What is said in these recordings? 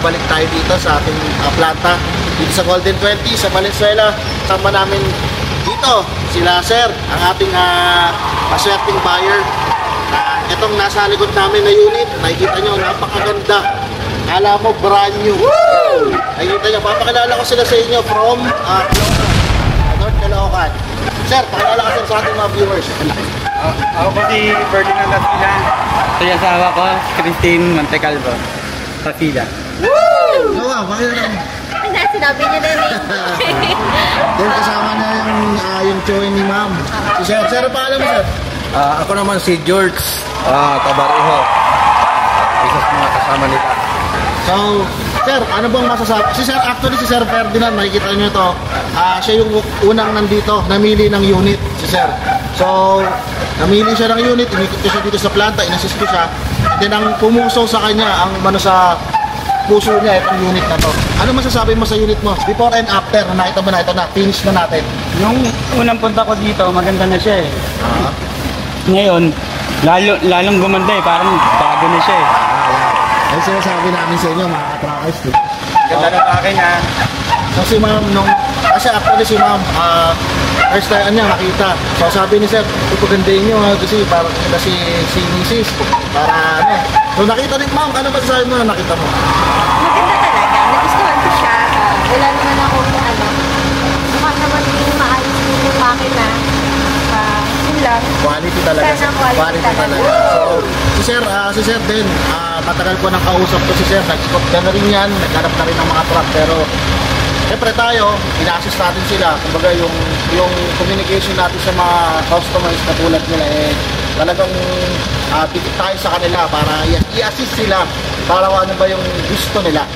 balik tayo dito sa ating planta dito sa Golden 20 sa Valenzuela. Sama namin dito sila sir, ang ating maswerteng buyer. Itong nasa likod namin na unit, nakikita nyo, napakaganda. Kala mo brand new. Nakikita nyo, papakilala ko sila sa inyo from North Caloocan. Sir, pakilala ka sir sa ating mga viewers. Ako po si Ferdinand Lasila. Ito yung asawa ko, Christine Montecalvo. Lasila. Gawa, pakilala mo. Ay, sinabi niya na rin. Then kasama niya yung chewing ni ma'am. Si sir, sir, pakilala mo sir. Ako naman si George Tabarejo. Isa sa mga kasama nila. So, sir, ano bang masasabi? Si sir, actually si Sir Ferdinand, makikita nyo ito. Siya yung unang nandito, namili ng unit, si sir. So, namili siya ng unit, umikot ko siya dito sa planta, inassist ko siya. And then, ang pumuso sa kanya, ang sa puso niya, itong unit na to. Ano masasabi mo sa unit mo? Before and after, nakita mo na, ito na, finish na natin. Yung unang punta ko dito, maganda na siya eh. Ngayon, lalong gumanda eh, parang bago na siya eh. Ay sinasabi namin sa inyo, mga katrackers. Ganda ng akin ha. So si ma'am, kasi actually si ma'am, first time niya nakita. So sabi ni sir, ipagandahin nyo kasi parang si Mrs. Para ano. So nakita din ma'am, ano ba sasabi mo na nakita mo? Maganda talaga. Nagustuhan ko siya. Wala naman ako mukha naman yung maayos yung makina. Yun lang. Quality talaga. Sana quality talaga. So si sir din, matagal ko nang kausap ko si sir. Nag-ikot na rin yan, naghanap na rin ng mga truck. Pero siyempre tayo, ina-assist natin sila. Kumbaga yung communication natin sa mga customers na tulad nila talagang pikit tayo sa kanila para i-assist sila para ano ba yung gusto nila.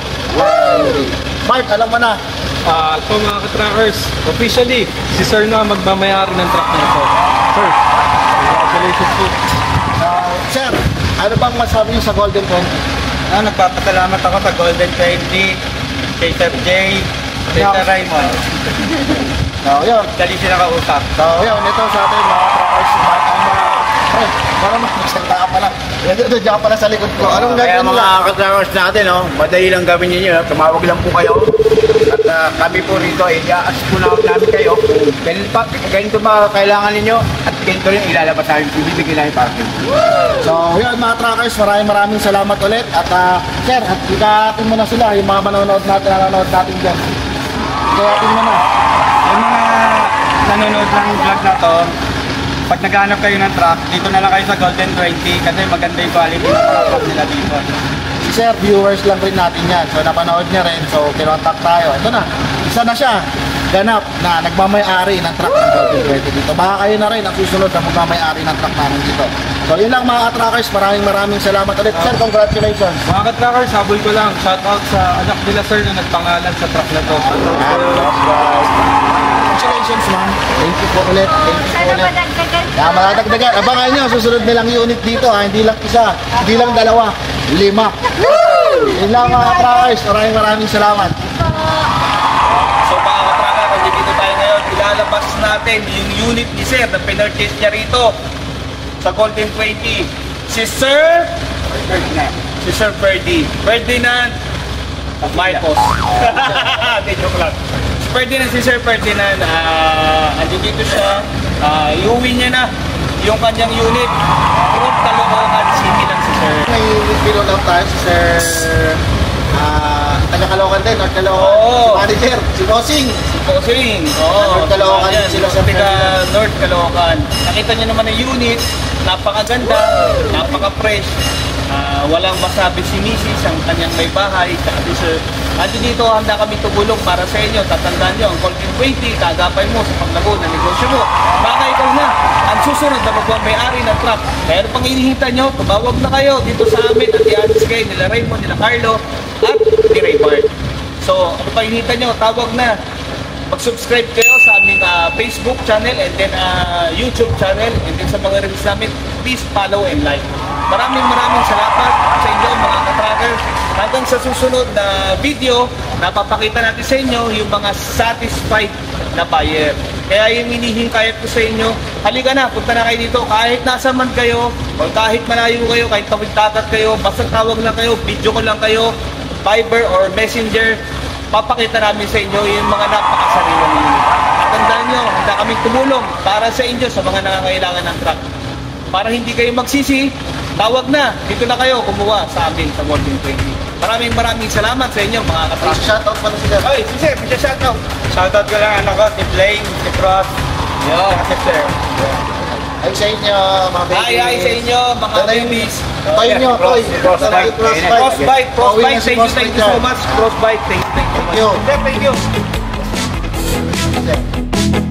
Mark, alam mo na. Ito mga ka-trackers, officially, si Sir na magmamayari ng truck na ito. Sir, congratulations po. Sir, ano bang masabi niyo sa Golden 20? Nagpapasalamat ako sa Golden 20, kay Sir Jay, kay Sir Raymond. So, yun. Dali sila kausap. So, yun. Ito sa atin, mga trackers, para magsalita ka pala. Diyan pala sa likod ko. Anong gagawin nila? Kaya mga katrackers natin, madali lang gawin ninyo. Tumawag lang po kayo. At kami po rito, i-assist po namin kayo kung ganito ba kailangan ninyo at ganito rin ilalabas namin. Ibibigay namin parking. So, yun mga trackers, maraming salamat ulit. At sir, ikatin mo na sila, yung mga nanonood natin dyan. Ikatin mo na. Yung mga nanonood ng vlog na to, pag naghanap kayo ng truck, dito na lang kayo sa Golden 20 kasi maganda yung quality ng mga truck nila dito. Si sir, viewers lang rin natin yan. So, napanood niya rin. So, kinontak tayo. Ito na. Isa na siya. Ganap na nagmamay-ari ng truck ng Golden 20 dito. Baka kayo na rin ang susunod na magmamay-ari ng truck namin dito. So, yun lang mga trackers. Maraming salamat ulit. Sir, congratulations. Mga ka-trackers, habol ko lang. Shoutout sa anak nila sir na nagpangalan sa truck na to. Congratulations, ma'am. Thank you po ulit. Thank you po Sana ulit. madagdagan. Madagdagan. Abangan nyo, susunod nilang unit dito. Hindi lang isa, hindi lang dalawa, 5. Yun lang mga trackers. Maraming salamat. So mga katracker, kung dito tayo ngayon, ilalabas natin yung unit ni Sir na pinurchase niya rito sa Golden 20. Si Sir Ferdinand. Si Sir Ferdinand Marcos. Hindi, joke lang. Si Sir Ferdinand, andito siya. Iuwi niya na yung kanyang unit. From Caloocan City lang si Sir. May pinod out tayo si Sir taga Caloocan din, North Caloocan. Oo. Si manager, si Bossing. Posing. Oo. North Caloocan Ayan, sila sa taga North Caloocan. Nakita niyo naman ang unit. Napakaganda. Napaka-fresh. Walang masabi si Mrs. ang kanyang may bahay. Sabi sir, dito handa kami tumulong para sa inyo. Tatandaan nyo, ang Golden 20, kagapay mo sa paglago na negosyo mo. Baka ikaw na ang susunod na magmamay-ari ng truck. Kaya ano pang hinihintay nyo, tumawag na kayo dito sa amin at i-address kayo nila Raymond, nila Carlo at ni Raymond. So, ano pang hinihintay nyo, tawag na. Mag-subscribe kayo sa aming Facebook channel and then YouTube channel and then sa mga reviews namin, please follow and like. Maraming salamat sa inyo mga ka-tracker. Hanggang sa susunod na video, napapakita natin sa inyo yung mga satisfied na buyer. Kaya yung hinihingayat ko sa inyo, halika na, punta na kayo dito. Kahit nasa man kayo, o kahit malayo kayo, kahit tawid dagat kayo, basta tawag lang kayo, video ko lang kayo, Viber or Messenger, papakita namin sa inyo yung mga napakasariwang unit. At tandaan nyo, handa kaming tumulong para sa inyo sa mga nangangailangan ng truck. Para hindi kayo magsisi, tawag na. Dito na kayo kumuha sa amin sa Golden 20. Maraming salamat sa inyo mga ka-truck. Shoutout pa na sila. Oy, si Sir, may shoutout. Shoutout ko lang ano ko, si Blaine, si Cross, si Sir. Ay sa inyo, mga babies. Ay sa inyo, mga babies. Toy nyo, toy. Frostbite. Frostbite, Pauwi na si thank you so much. Frostbite, thank you so much. Thank you. Sir, thank you. Sir.